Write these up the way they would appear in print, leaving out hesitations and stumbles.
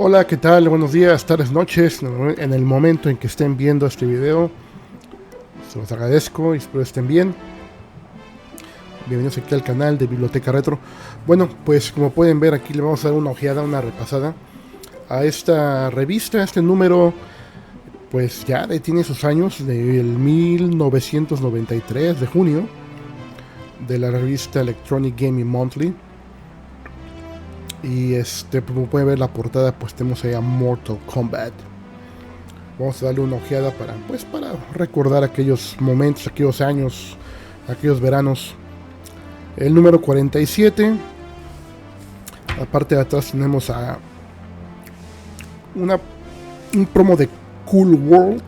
Hola, ¿qué tal? Buenos días, tardes, noches. En el momento en que estén viendo este video, se los agradezco y espero estén bien. Bienvenidos aquí al canal de Biblioteca Retro. Bueno, pues como pueden ver aquí le vamos a dar una ojeada, una repasada a esta revista, este número. Pues ya tiene sus años, del 1993 de junio, de la revista Electronic Gaming Monthly. Y como pueden ver la portada, pues tenemos ahí a Mortal Kombat. Vamos a darle una ojeada para recordar aquellos momentos, aquellos años, aquellos veranos. El número 47. La parte de atrás tenemos a un promo de Cool World,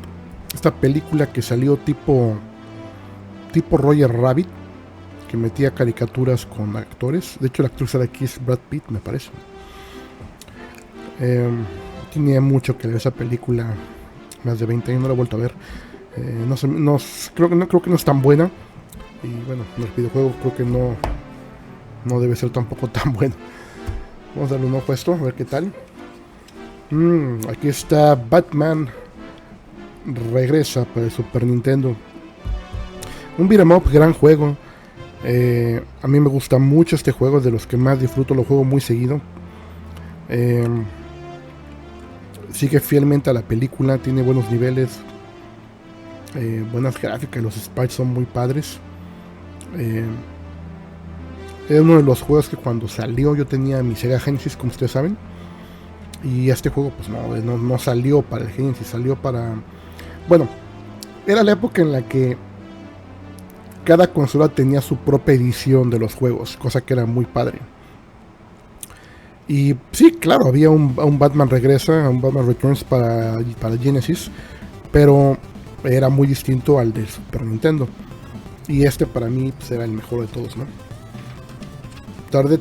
esta película que salió tipo Roger Rabbit, que metía caricaturas con actores. De hecho, el actor sale aquí es Brad Pitt, me parece. Tenía mucho que ver esa película, más de 20 años, no la he vuelto a ver. Creo que no es tan buena. Y bueno, en el videojuego creo que no debe ser tampoco tan bueno. Vamos a darle un ojo a esto, a ver qué tal. Aquí está Batman Regresa para el Super Nintendo. Un beat'em up, gran juego. A mí me gusta mucho este juego, es de los que más disfruto, lo juego muy seguido. Sigue fielmente a la película, tiene buenos niveles, buenas gráficas, los sprites son muy padres. Era uno de los juegos que cuando salió yo tenía mi Sega Genesis, como ustedes saben. Y este juego pues no salió para el Genesis, salió para... Bueno, era la época en la que cada consola tenía su propia edición de los juegos, cosa que era muy padre. Y sí, claro, había un Batman Regresa, un Batman Returns para Genesis, pero era muy distinto al del Super Nintendo. Y para mí pues, era el mejor de todos, ¿no? Tardé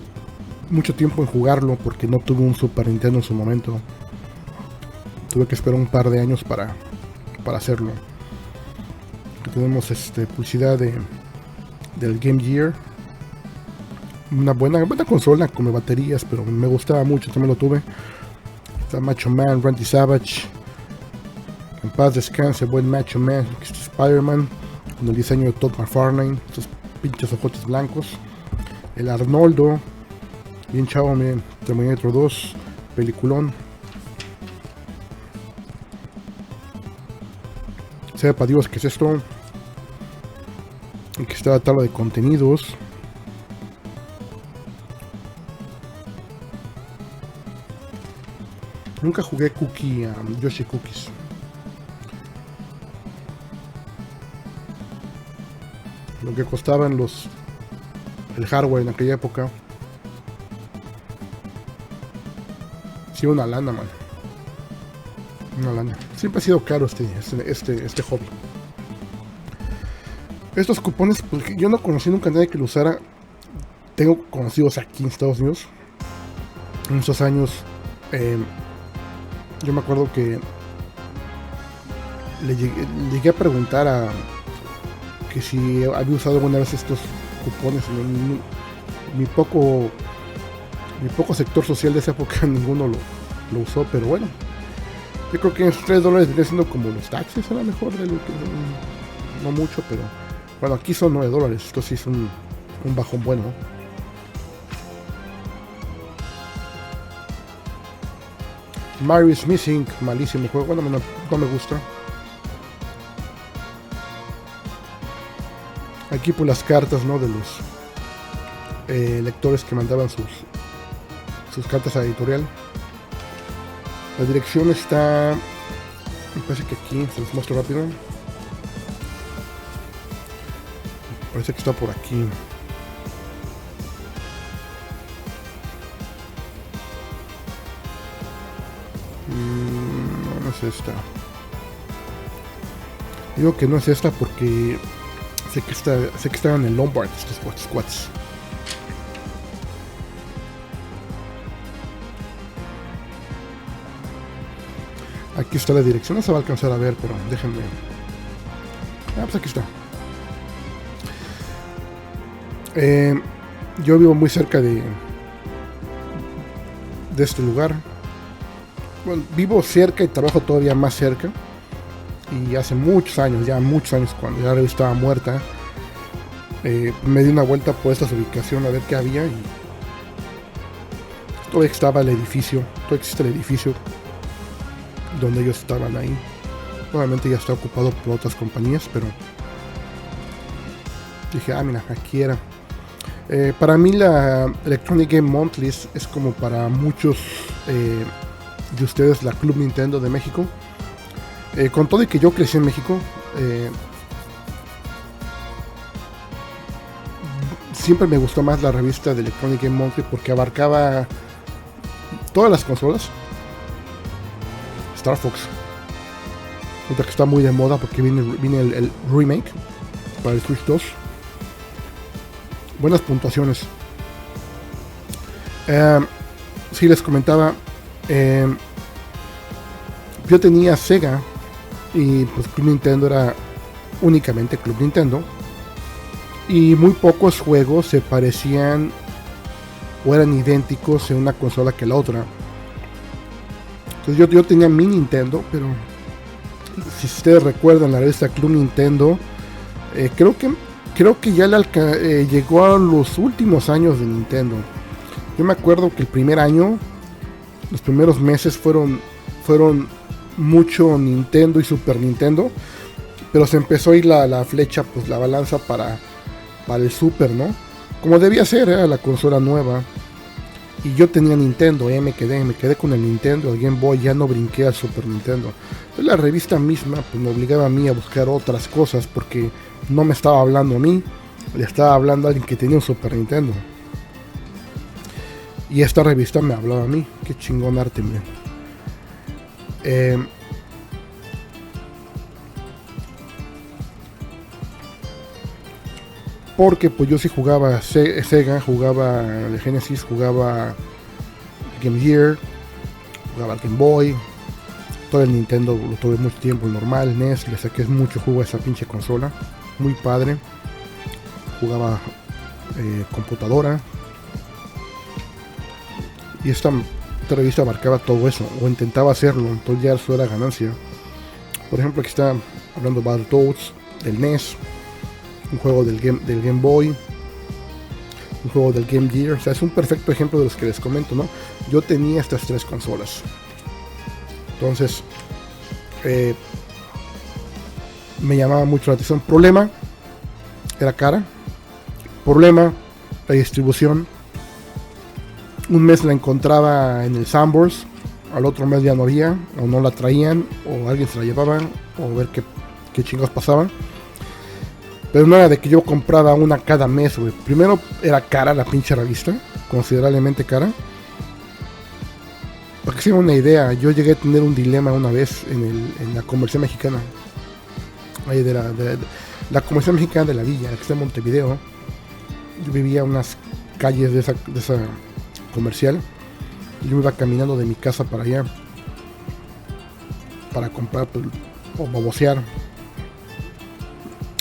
mucho tiempo en jugarlo porque no tuve un Super Nintendo en su momento. Tuve que esperar un par de años para hacerlo. Aquí tenemos publicidad del Game Gear. Una buena consola con baterías, pero me gustaba mucho, también lo tuve. Está Macho Man, Randy Savage. En paz descanse, buen Macho Man. Spider-Man, con el diseño de Todd McFarlane, esos pinches ojotes blancos. El Arnoldo, bien chavo, miren, Terminator 2, peliculón. Sepa Dios qué es esto. Aquí está la tabla de contenidos. Nunca jugué Yoshi Cookies. Lo que costaban el hardware en aquella época. Sí, una lana, man. Una lana. Siempre ha sido caro este hobby. Estos cupones, pues yo no conocí nunca a nadie que lo usara. Tengo conocidos aquí en Estados Unidos. En esos años, yo me acuerdo que le llegué a preguntar que si había usado alguna vez estos cupones. Mi poco sector social de esa época ninguno lo usó, pero bueno, yo creo que esos $3 vendría siendo como los taxes, a lo mejor de lo que no mucho, pero bueno, aquí son $9. Esto sí es un bajón bueno, ¿no? Mario is Missing, malísimo juego, bueno, no me gusta. Aquí pues las cartas, ¿no? De los lectores que mandaban sus cartas a editorial. La dirección está, me parece que aquí, se los muestro rápido. Parece que está por aquí. No es esta. Digo que no es esta porque sé que están en el Lombard estos squats. Aquí está la dirección, no se va a alcanzar a ver, pero déjenme. Pues aquí está. Yo vivo muy cerca de este lugar. Bueno, vivo cerca y trabajo todavía más cerca. Y hace muchos años, cuando ya la revista estaba muerta, me di una vuelta por esta ubicación a ver qué había y todavía estaba el edificio, todavía existe el edificio donde ellos estaban ahí. Obviamente ya está ocupado por otras compañías, pero dije, mira, aquí era. Para mí la Electronic Game Monthly es como para muchos de ustedes la Club Nintendo de México. Con todo y que yo crecí en México, siempre me gustó más la revista de Electronic Game Monthly porque abarcaba todas las consolas. Star Fox, otra que está muy de moda porque viene el remake para el Switch 2. Buenas puntuaciones. Si les comentaba, yo tenía Sega y pues Club Nintendo era únicamente Club Nintendo y muy pocos juegos se parecían o eran idénticos en una consola que la otra. Entonces yo tenía mi Nintendo, pero si ustedes recuerdan la revista Club Nintendo, creo que ya llegó a los últimos años de Nintendo. Yo me acuerdo que el primer año, los primeros meses fueron mucho Nintendo y Super Nintendo, pero se empezó a ir la flecha, pues la balanza para el Super, ¿no? Como debía ser, era la consola nueva. Y yo tenía Nintendo, me quedé con el Nintendo, el Game Boy, ya no brinqué al Super Nintendo. Entonces la revista misma pues me obligaba a mí a buscar otras cosas porque no me estaba hablando a mí, le estaba hablando a alguien que tenía un Super Nintendo. Y esta revista me hablaba a mí, qué chingón arte, miren. Porque pues yo sí jugaba Sega, jugaba el Genesis, jugaba Game Gear, jugaba el Game Boy, todo el Nintendo lo tuve mucho tiempo, el normal, NES, le saqué mucho jugo a esa pinche consola, muy padre. Jugaba computadora. Y esta revista abarcaba todo eso, o intentaba hacerlo, entonces ya eso era ganancia. Por ejemplo, aquí está hablando de Battletoads, del NES, un juego del Game Boy, un juego del Game Gear. O sea, es un perfecto ejemplo de los que les comento, ¿no? Yo tenía estas tres consolas. Entonces, me llamaba mucho la atención. Problema, era cara. Problema, la distribución. Un mes la encontraba en el Sanborns, al otro mes ya no había, o no la traían, o alguien se la llevaba, o ver qué chingados pasaba. Pero no era de que yo compraba una cada mes, güey. Primero era cara la pinche revista, considerablemente cara. Para que se den una idea, yo llegué a tener un dilema una vez en la Comercial Mexicana. Ahí de la Comercial Mexicana de la Villa, que está en Montevideo. Yo vivía unas calles de esa comercial. Y yo iba caminando de mi casa para allá. Para comprar pues, o babosear.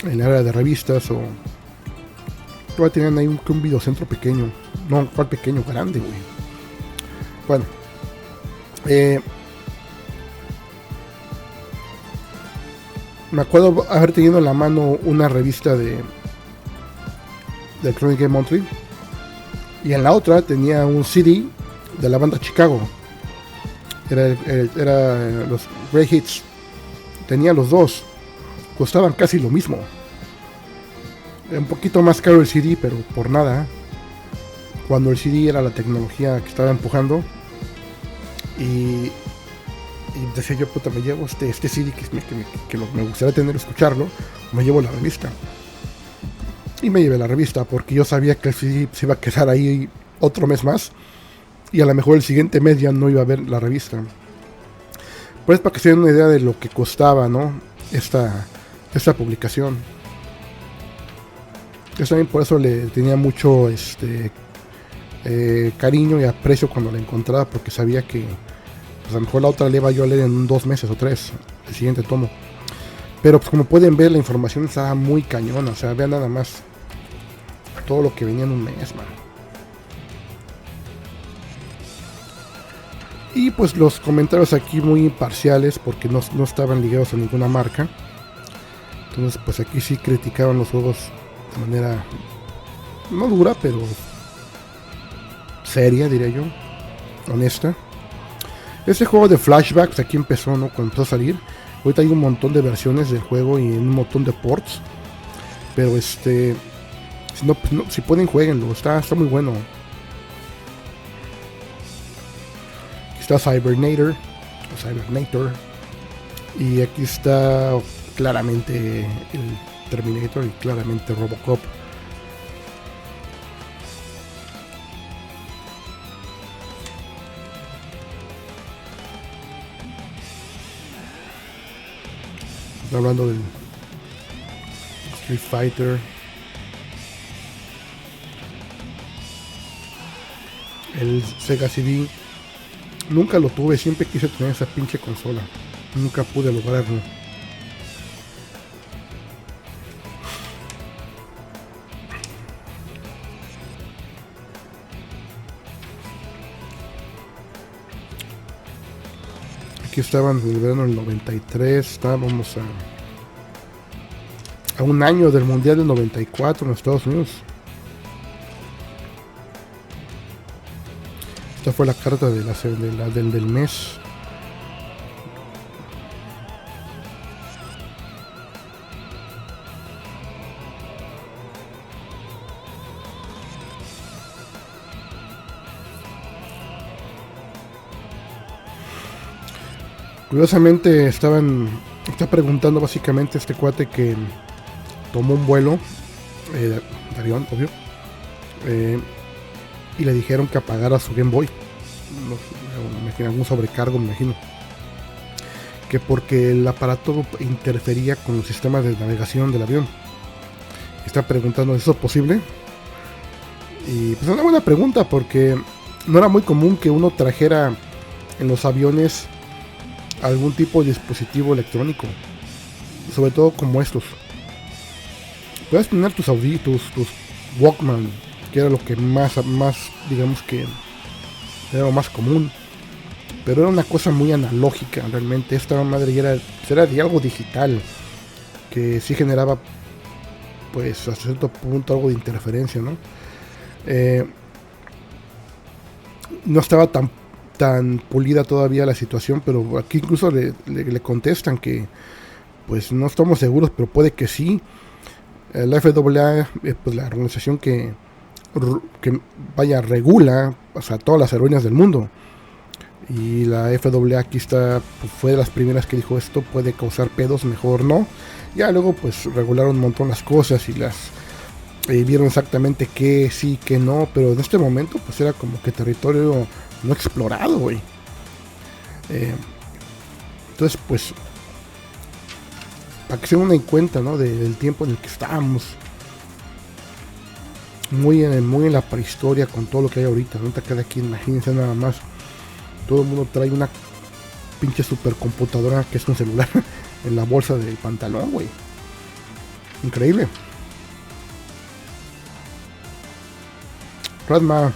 En la área de revistas o... Todavía tenían ahí un videocentro pequeño. No, ¿cuál pequeño? Grande, güey. Bueno. Me acuerdo haber tenido en la mano una revista de Electronic Game Monthly. Y en la otra tenía un CD de la banda Chicago. Era los Great Hits. Tenía los dos. Costaban casi lo mismo. Un poquito más caro el CD, pero por nada. Cuando el CD era la tecnología que estaba empujando. Y decía yo, puta, me llevo este CD que me gustaría tener, escucharlo. Me llevo la revista. Y me llevé la revista porque yo sabía que el CD se iba a quedar ahí otro mes más. Y a lo mejor el siguiente mes ya no iba a ver la revista. Pues para que se den una idea de lo que costaba, ¿no? Esta publicación. Yo también por eso le tenía mucho cariño y aprecio cuando la encontraba, porque sabía que pues, a lo mejor la otra la iba yo a leer en 2 meses o 3, el siguiente tomo. Pero pues como pueden ver, la información estaba muy cañona. O sea, vean nada más todo lo que venía en un mes, man. Y pues los comentarios aquí muy imparciales porque no estaban ligados a ninguna marca. Entonces pues aquí sí criticaban los juegos de manera no dura, pero seria, diría yo, honesta. Este juego de flashbacks aquí empezó, ¿no? Cuando empezó a salir. Ahorita hay un montón de versiones del juego y un montón de ports. Pero si pueden, jueguenlo, está muy bueno. Aquí está Cybernator, y aquí está claramente el Terminator y claramente Robocop. Está hablando del Street Fighter. El Sega CD. Nunca lo tuve, siempre quise tener esa pinche consola. Nunca pude lograrlo. Aquí estaban en el verano del 93. Estábamos a un año del Mundial del 94 en Estados Unidos. Esta fue la carta del mes. Curiosamente está preguntando básicamente este cuate que tomó un vuelo de avión, obvio, y le dijeron que apagara su Game Boy. Me imagino algún sobrecargo, me imagino. Que porque el aparato interfería con los sistemas de navegación del avión. Está preguntando, ¿es eso posible? Y pues es una buena pregunta porque no era muy común que uno trajera en los aviones algún tipo de dispositivo electrónico, sobre todo como estos. Puedes tener tus Walkman, que era lo que más digamos que era lo más común, pero era una cosa muy analógica realmente. Esta madre era de algo digital que sí generaba pues hasta cierto punto algo de interferencia, ¿no? No estaba tan pulida todavía la situación, pero aquí incluso le contestan que pues no estamos seguros, pero puede que sí. La FAA, pues la organización que regula, o sea, todas las aerolíneas del mundo, y la FAA aquí pues, fue de las primeras que dijo esto puede causar pedos, mejor no. Ya luego pues regularon un montón las cosas y vieron exactamente qué sí, qué no, pero en este momento pues era como que territorio no explorado, güey. Entonces pues para que se den una cuenta, ¿no? Del tiempo en el que estábamos, muy en la prehistoria con todo lo que hay ahorita. Ahorita cada quien, imagínense nada más, todo el mundo trae una pinche supercomputadora que es un celular en la bolsa del pantalón, güey. Increíble. Radma.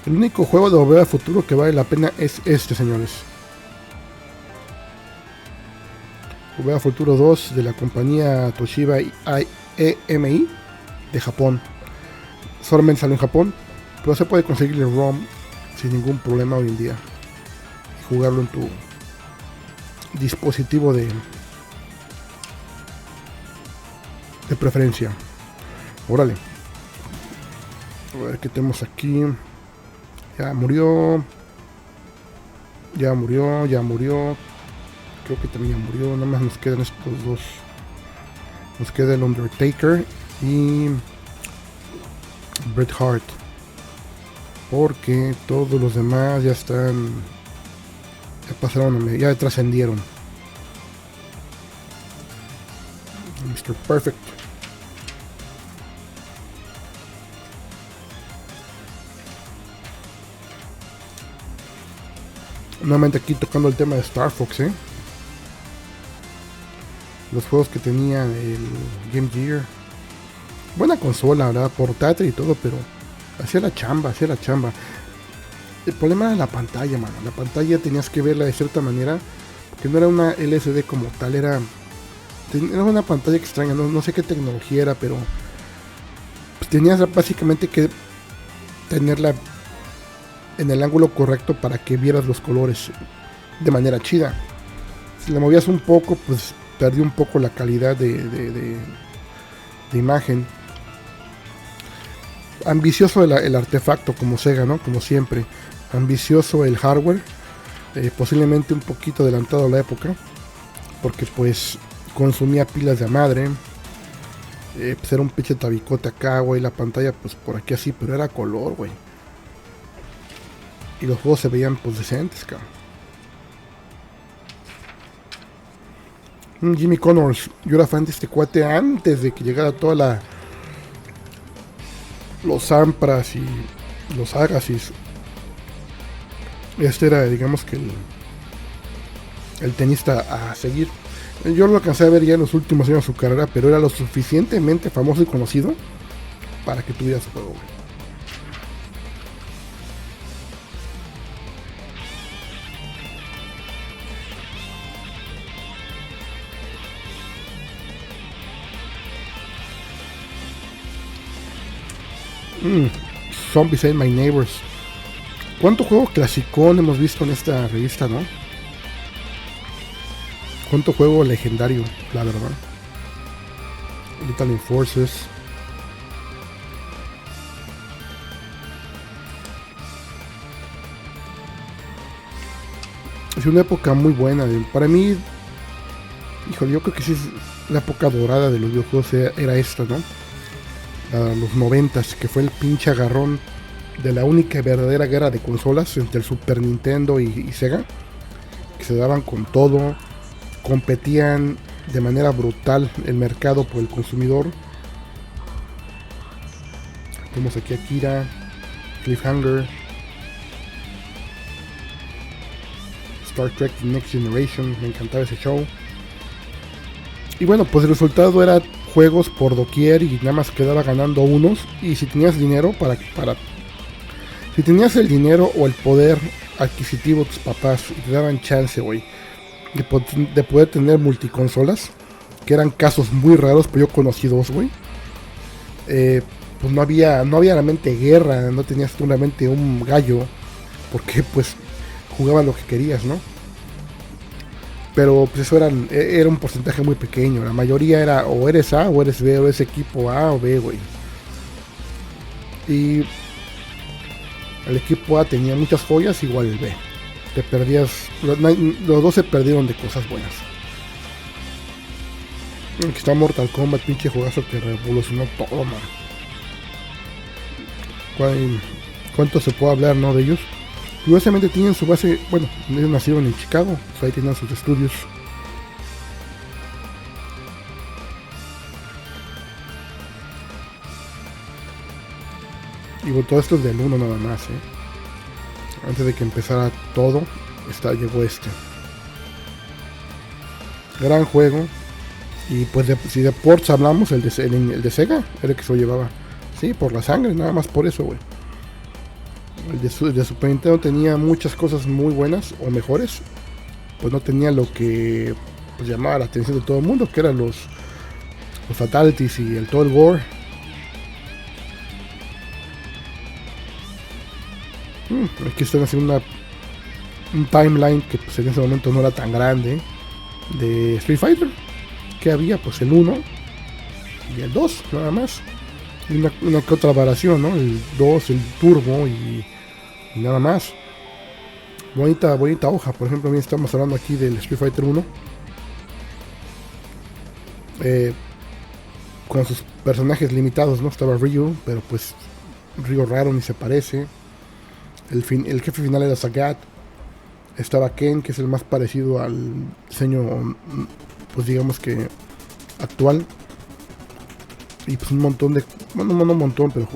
El único juego de Volver al Futuro que vale la pena es este, señores. Volver al Futuro 2 de la compañía Toshiba EMI de Japón. Solamente salió en Japón, pero se puede conseguir el ROM sin ningún problema hoy en día y jugarlo en tu dispositivo de preferencia. Órale. A ver qué tenemos aquí. Ya murió. Creo que también ya murió. Nada más nos quedan estos dos. Nos queda el Undertaker y Bret Hart. Porque todos los demás ya están. Ya pasaron, ya trascendieron. Mr. Perfect. Nuevamente aquí tocando el tema de Star Fox, los juegos que tenía el Game Gear. Buena consola, ¿verdad? Portátil y todo, pero hacía la chamba, hacía la chamba. El problema era la pantalla, mano. La pantalla tenías que verla de cierta manera, porque no era una LCD como tal, era una pantalla extraña, no sé qué tecnología era, pero pues tenías básicamente que tenerla en el ángulo correcto para que vieras los colores de manera chida. Si la movías un poco, pues perdí un poco la calidad de imagen. Ambicioso el artefacto como Sega, ¿no? Como siempre. Ambicioso el hardware. Posiblemente un poquito adelantado a la época. Porque pues consumía pilas de madre. Pues era un pinche tabicote acá, güey. La pantalla pues por aquí así, pero era color, güey. Y los juegos se veían pues decentes, cabrón. Jimmy Connors. Yo era fan de este cuate antes de que llegara toda la... los Sampras y los Agassiz. Este era, digamos que el tenista a seguir. Yo lo alcancé a ver ya en los últimos años de su carrera, pero era lo suficientemente famoso y conocido para que tuviera su juego, güey. Zombies Ate My Neighbors. ¿Cuánto juego clasicón hemos visto en esta revista, no? ¿Cuánto juego legendario, la verdad? Lethal Enforcers. Es una época muy buena. Para mí, híjole, yo creo que sí es la época dorada de los videojuegos. Era esta, ¿no? Los 90s, que fue el pinche agarrón de la única y verdadera guerra de consolas entre el Super Nintendo y Sega, que se daban con todo, competían de manera brutal el mercado por el consumidor. Tenemos aquí Akira, Cliffhanger, Star Trek The Next Generation, me encantaba ese show. Y bueno, pues el resultado era juegos por doquier y nada más quedaba ganando unos. Y si tenías dinero si tenías el dinero o el poder adquisitivo de tus papás y te daban chance, güey, de poder tener multiconsolas, que eran casos muy raros, pero yo conocí dos, güey. Pues no había realmente guerra, no tenías realmente un gallo, porque pues jugabas lo que querías, ¿no? Pero pues eso era un porcentaje muy pequeño. La mayoría era o eres A o eres B, o eres equipo A o B, güey. Y el equipo A tenía muchas joyas, igual el B. Te perdías, los dos se perdieron de cosas buenas. Aquí está Mortal Kombat, pinche juegazo que revolucionó todo, man. ¿Cuánto se puede hablar, no, de ellos? Curiosamente tienen su base, bueno, ellos nacieron en Chicago, pues ahí tienen sus estudios. Y bueno, todo esto es del 1 nada más, Antes de que empezara todo, llegó este. Gran juego. Y pues si de ports hablamos, el de Sega era el que se lo llevaba. Sí, por la sangre, nada más por eso, güey. El de Super Nintendo tenía muchas cosas muy buenas o mejores. Pues no tenía lo que pues llamaba la atención de todo el mundo, que eran los fatalities y todo el gore. Aquí están haciendo un timeline que pues en ese momento no era tan grande de Street Fighter. Que había pues el 1 y el 2 nada más. Y una que otra variación, ¿no? El 2, el turbo y nada más. Bonita hoja. Por ejemplo, bien estamos hablando aquí del Street Fighter 1. Con sus personajes limitados, ¿no? Estaba Ryu, pero pues Ryu raro ni se parece. El jefe final era Sagat. Estaba Ken, que es el más parecido al diseño, pues digamos que actual. Y pues un montón de, bueno, no un montón, pero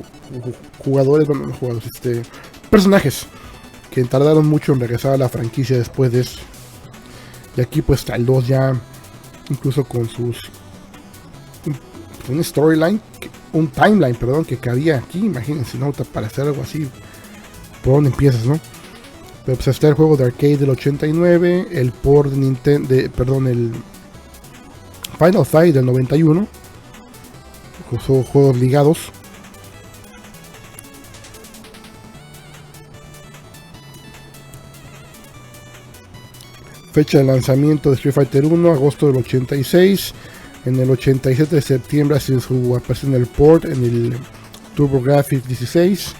personajes que tardaron mucho en regresar a la franquicia después de eso. Y aquí pues está el 2 ya incluso con sus un storyline, un timeline, perdón, que cabía aquí. Imagínense, ¿no? Para hacer algo así, ¿por dónde empiezas, no? Pero pues está el juego de arcade del 89, el port de Nintendo, perdón, el Final Fight del 91, son juegos ligados. Fecha de lanzamiento de Street Fighter 1, agosto del 86. En el 87 de septiembre hace su aparición en el port, en el TurboGrafx 16.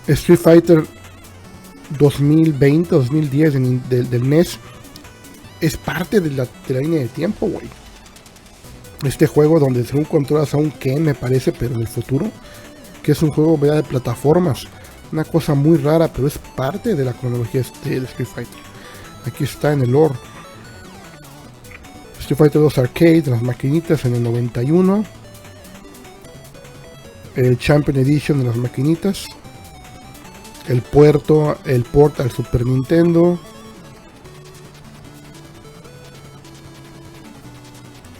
Street Fighter 2020-2010 del NES es parte de la línea de tiempo, güey. Este juego donde según controlas a un Ken, me parece, pero del futuro, que es un juego, ¿verdad?, de plataformas. Una cosa muy rara, pero es parte de la cronología de Street Fighter. Aquí está en el lore. Street Fighter 2 Arcade, las maquinitas en el 91. El Champion Edition de las maquinitas. El port al Super Nintendo.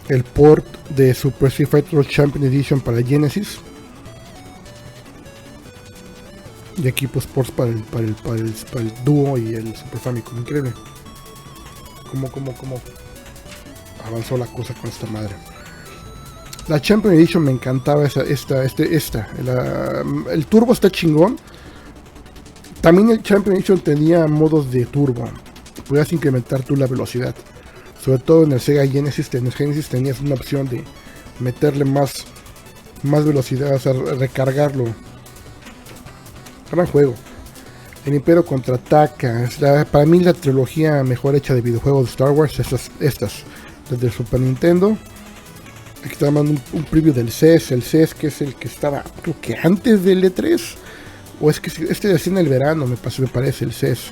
El port de Super Street Fighter 2 Champion Edition para Genesis. Y aquí pues ports para el Duo y el Super Famicom. Increíble cómo avanzó la cosa con esta madre. La Champion Edition me encantaba. El turbo está chingón. También el Champion Edition tenía modos de turbo. Podías incrementar tú la velocidad. Sobre todo en el Sega Genesis. En el Genesis tenías una opción de meterle más velocidad, o sea, recargarlo. Gran juego. El Imperio Contraataca. Para mí la trilogía mejor hecha de videojuegos de Star Wars. Estas desde el Super Nintendo. Aquí está dando un preview del CES. El CES, que es el que estaba, creo que antes del E3. O es que este se hacía en el verano, me parece, el CES.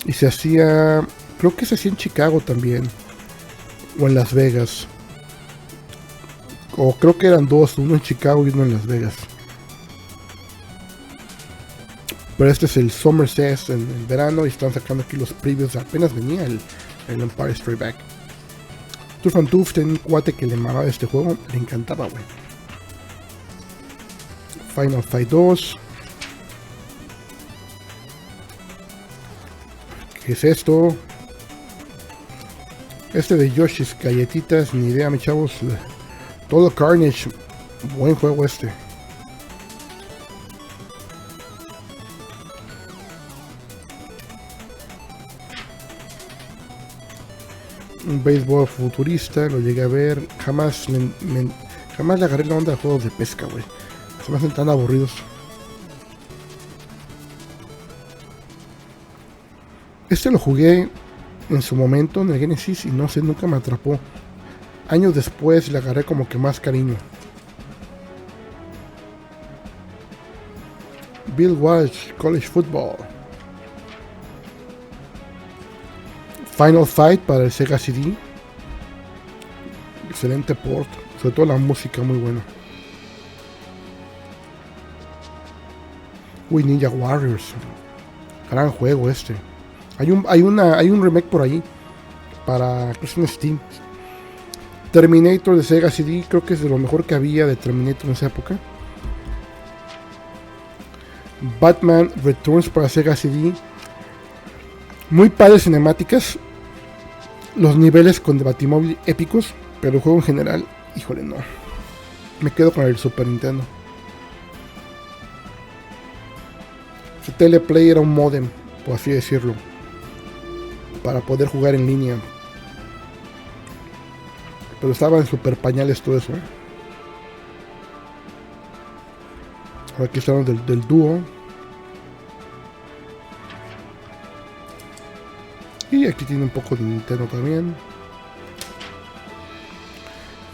Y se hacía, creo que se hacía en Chicago también. O en Las Vegas. O creo que eran dos, uno en Chicago y uno en Las Vegas. Pero este es el Summer CES en el verano y están sacando aquí los previews. Apenas venía el Empire Strikes Back. Turf and Toof tenía un cuate que le amaba este juego, le encantaba, güey. Final Fight 2. ¿Qué es esto? Este de Yoshi's Galletitas, ni idea, mis chavos. Todo Carnage, buen juego este. Un béisbol futurista, lo llegué a ver. Jamás le agarré la onda de juegos de pesca, güey. Se me hacen tan aburridos. Este lo jugué en su momento en el Genesis y no sé, nunca me atrapó. Años después le agarré como que más cariño. Bill Walsh College Football. Final Fight para el Sega CD. Excelente port. Sobre todo la música muy buena. Uy, Ninja Warriors. Gran juego este. Hay un remake por ahí. Para Steam. Terminator de Sega CD. Creo que es de lo mejor que había de Terminator en esa época. Batman Returns para Sega CD. Muy padres cinemáticas. Los niveles con Batimóvil épicos. Pero el juego en general, híjole, no. Me quedo con el Super Nintendo. Su teleplay era un modem, por así decirlo, para poder jugar en línea. Pero estaba en super pañales todo eso, ¿eh? Ahora aquí estamos del dúo. Y aquí tiene un poco de Nintendo también.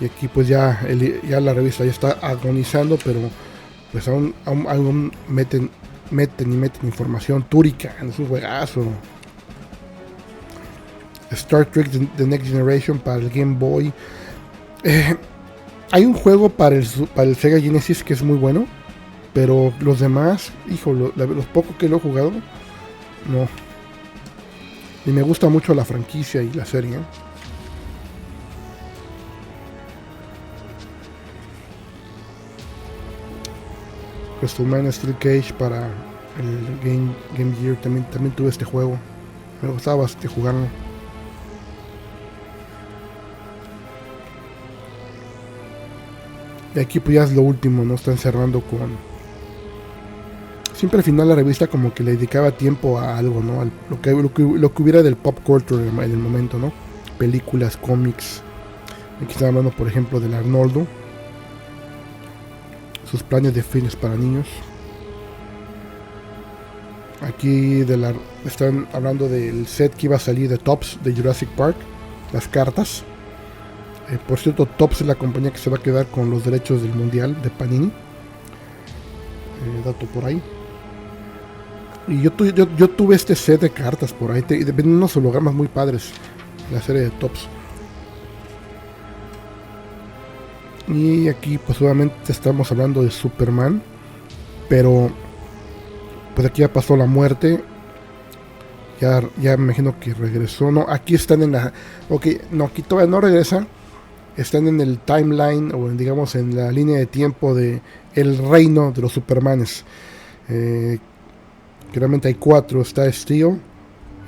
Y aquí pues ya la revista ya está agonizando, pero pues aún meten información túrica. Es un juegazo. Star Trek The Next Generation para el Game Boy. Hay un juego para el Sega Genesis que es muy bueno, pero los demás, hijo, los pocos que lo he jugado, no. Y me gusta mucho la franquicia y la serie. WrestleMania Steel Cage para el Game Gear. También tuve este juego. Me gustaba bastante jugarlo. Y aquí pues ya es lo último, ¿no? Están cerrando con... Siempre al final la revista como que le dedicaba tiempo a algo, ¿no? Lo que hubiera del pop culture en el momento, ¿no? Películas, cómics. Aquí están hablando, por ejemplo, del Arnoldo. Sus planes de fines para niños. Aquí están hablando del set que iba a salir de Topps de Jurassic Park. Las cartas. Por cierto, Topps es la compañía que se va a quedar con los derechos del mundial de Panini. Dato por ahí. Y yo tuve este set de cartas por ahí. Venden unos hologramas muy padres. La serie de Topps. Y aquí pues obviamente estamos hablando de Superman. Pero pues aquí ya pasó la muerte. Ya me imagino que regresó. No, aquí están en la... Ok, no, aquí todavía no regresa. Están en el timeline, o digamos en la línea de tiempo de el reino de los Supermanes. Que realmente hay 4. Está Steel,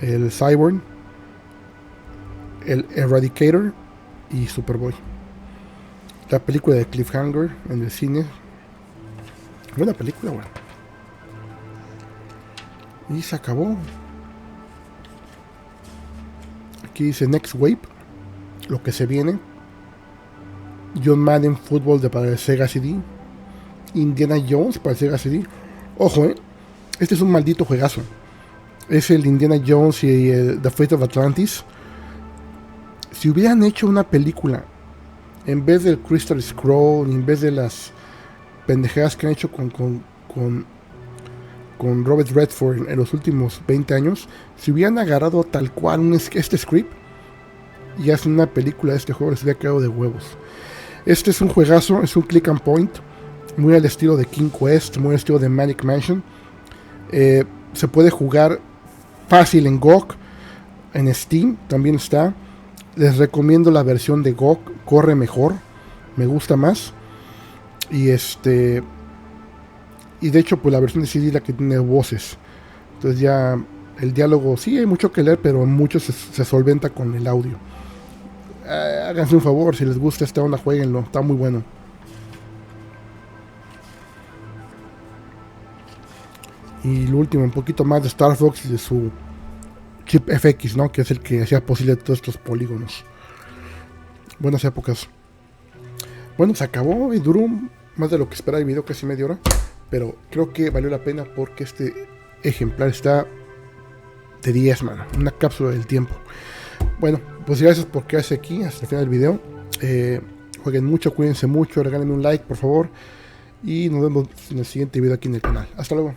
el Cyborg, el Eradicator y Superboy. La película de Cliffhanger en el cine. Buena película, bueno. Y se acabó. Aquí dice Next Wave, lo que se viene. John Madden Football para el Sega CD. Indiana Jones para el Sega CD. Ojo, este es un maldito juegazo. Es el Indiana Jones y el The Fate of Atlantis. Si hubieran hecho una película en vez del Crystal Scroll, en vez de las pendejadas que han hecho con Robert Redford en los últimos 20 años, si hubieran agarrado tal cual este script y hacen una película de este juego, les hubiera quedado de huevos. Este es un juegazo, es un click and point, muy al estilo de King Quest, muy al estilo de Manic Mansion. Se puede jugar fácil en GOG, en Steam también está. Les recomiendo la versión de GOG, corre mejor, me gusta más. Y de hecho pues la versión de CD es la que tiene voces. Entonces ya el diálogo sí hay mucho que leer, pero mucho se solventa con el audio. Háganse un favor, si les gusta esta onda, jueguenlo, está muy bueno. Y lo último, un poquito más de Star Fox y de su chip FX, ¿no? Que es el que hacía posible todos estos polígonos. Buenas épocas. Bueno, se acabó y duró más de lo que esperaba el video, casi media hora. Pero creo que valió la pena porque este ejemplar está de 10, mano. Una cápsula del tiempo. Bueno, pues gracias por quedarse aquí hasta el final del video. Jueguen mucho, cuídense mucho, regálenme un like, por favor. Y nos vemos en el siguiente video aquí en el canal. Hasta luego.